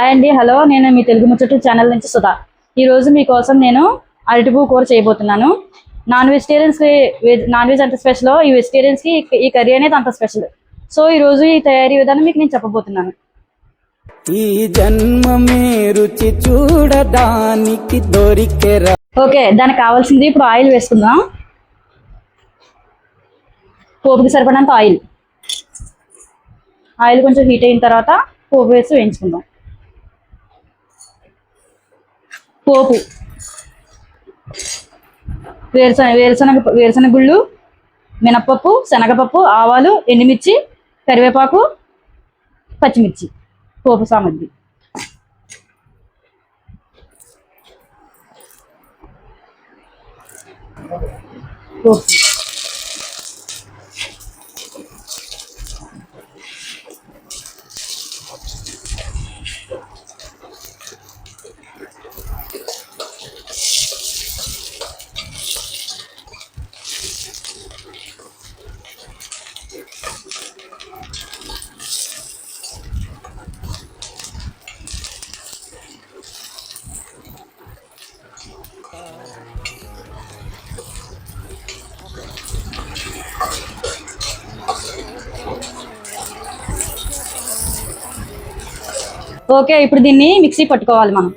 Hi అండి, hello. నేను మీ తెలుగు ముచ్చట్లు ఛానల్ నుంచి సుధా. ఈరోజు మీకోసం నేను అరటిపువ్వు కూర చేయబోతున్నాను. నాన్ వెజ్ అంత స్పెషల్, ఈ వెజిటేరియన్స్కి ఈ కర్రీ అనేది అంత స్పెషల్. సో ఈరోజు ఈ తయారీ విధానం మీకు నేను చెప్పబోతున్నాను. ఈ జన్మమే రుచి చూడడానికి దొరికెరా. ఓకే, దానికి కావాల్సింది ఇప్పుడు ఆయిల్ వేసుకుందాం. పోపుకి సరిపడినంత ఆయిల్ కొంచెం హీట్ అయిన తర్వాత పోపు వేసి వేయించుకుందాం. పోపు వేరుశనగ గుళ్ళు, మినప్పప్పు, శనగపప్పు, ఆవాలు, ఎండుమిర్చి, కరివేపాకు, పచ్చిమిర్చి, పోపు సామగ్రి. పోపు ఓకే, ఇప్పుడు దీన్ని మిక్సీ పట్టుకోవాలి మనం.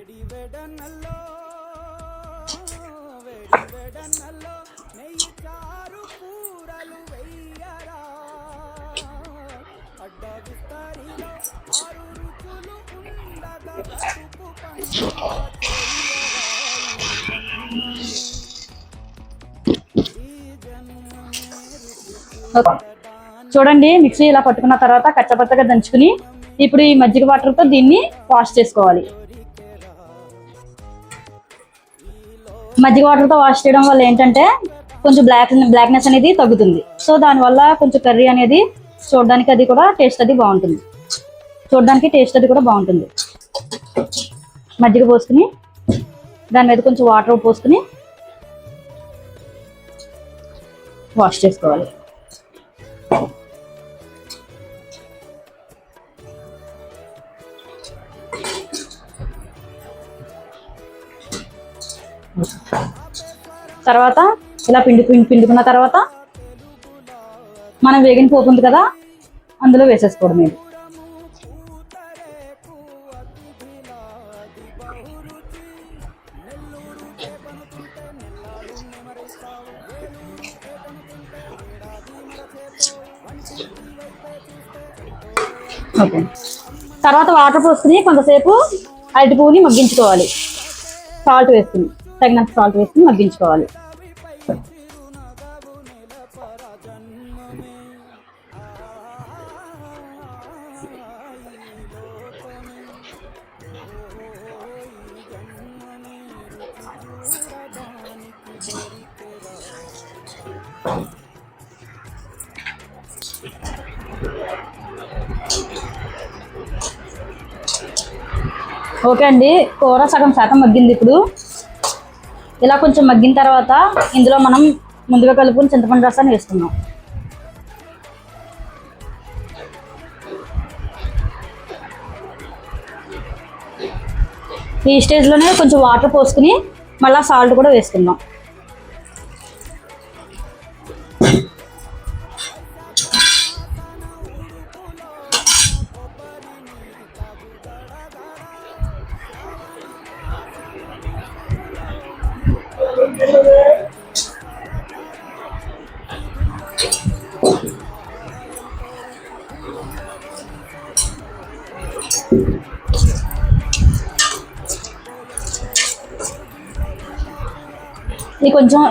చూడండి, మిక్సీ ఇలా పట్టుకున్న తర్వాత కచ్చపచ్చగా దంచుకుని ఇప్పుడు ఈ మజ్జిగ వాటర్తో దీన్ని వాష్ చేసుకోవాలి. మజ్జిగ వాటర్తో వాష్ చేయడం వల్ల ఏంటంటే కొంచెం బ్లాక్నెస్ అనేది తగ్గుతుంది. సో దానివల్ల కొంచెం కర్రీ అనేది చూడడానికి టేస్ట్ అది కూడా బాగుంటుంది. మజ్జిగ పోసుకుని దాని మీద కొంచెం వాటర్ పోసుకుని వాష్ చేసుకోవాలి. తర్వాత ఇలా పిండుకున్న తర్వాత మనం వేగిన పోపు ఉంది కదా, అందులో వేసేసుకోవడం. ఇది ఓకే. తర్వాత వాటర్ పోసుకుని కొంతసేపు అరటి పువ్వుని మగ్గించుకోవాలి. తగినంత సాల్ట్ వేసుకుని మగ్గించుకోవాలి. ఓకే అండి, కూర సగం శాతం మగ్గింది. ఇప్పుడు ఇలా కొంచెం మగ్గిన తర్వాత ఇందులో మనం ముందుగా కలుపుకుని చింతపండు రసాన్ని వేస్తున్నాం. ఈ స్టేజ్లోనే కొంచెం వాటర్ పోసుకుని మళ్ళీ సాల్ట్ కూడా వేసుకుందాం.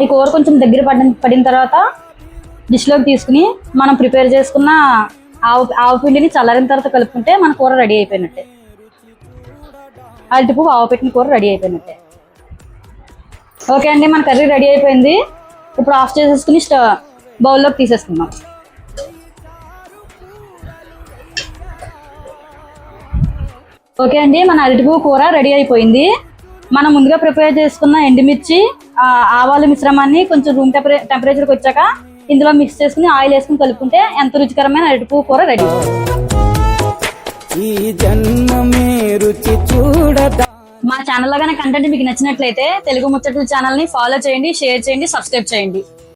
ఈ కూర కొంచెం దగ్గర పడిన తర్వాత డిష్లోకి తీసుకుని మనం ప్రిపేర్ చేసుకున్న ఆవు పిండిని చల్లారిన తర్వాత కలుపుకుంటే మన కూర రెడీ అయిపోయినట్టే. అరటిపువ్వు ఆవు పెట్టిన కూర రెడీ అయిపోయినట్టే. ఓకే అండి, మన కర్రీ రెడీ అయిపోయింది. ఇప్పుడు ఆఫ్ చేసేసుకుని బౌల్లోకి తీసేసుకుందాం. ఓకే అండి, మన అరటిపువ్వు కూర రెడీ అయిపోయింది. మనం ముందుగా ప్రిపేర్ చేసుకున్న ఎండుమిర్చి, ఆవాల మిశ్రమాన్ని కొంచెం రూమ్ టెంపరేచర్కి వచ్చాక ఇందులో మిక్స్ చేసుకుని ఆయిల్ వేసుకుని కలుపుకుంటే ఎంత రుచికరమైన అరటిపువ్వు కూర రెడీ. ఈ జన్మమే రుచి చూడడా. మా ఛానల్ లో కనుక కంటెంట్ మీకు నచ్చినట్లయితే తెలుగు ముచ్చట్లు ఛానల్ ని ఫాలో చేయండి, షేర్ చేయండి, సబ్స్క్రైబ్ చేయండి.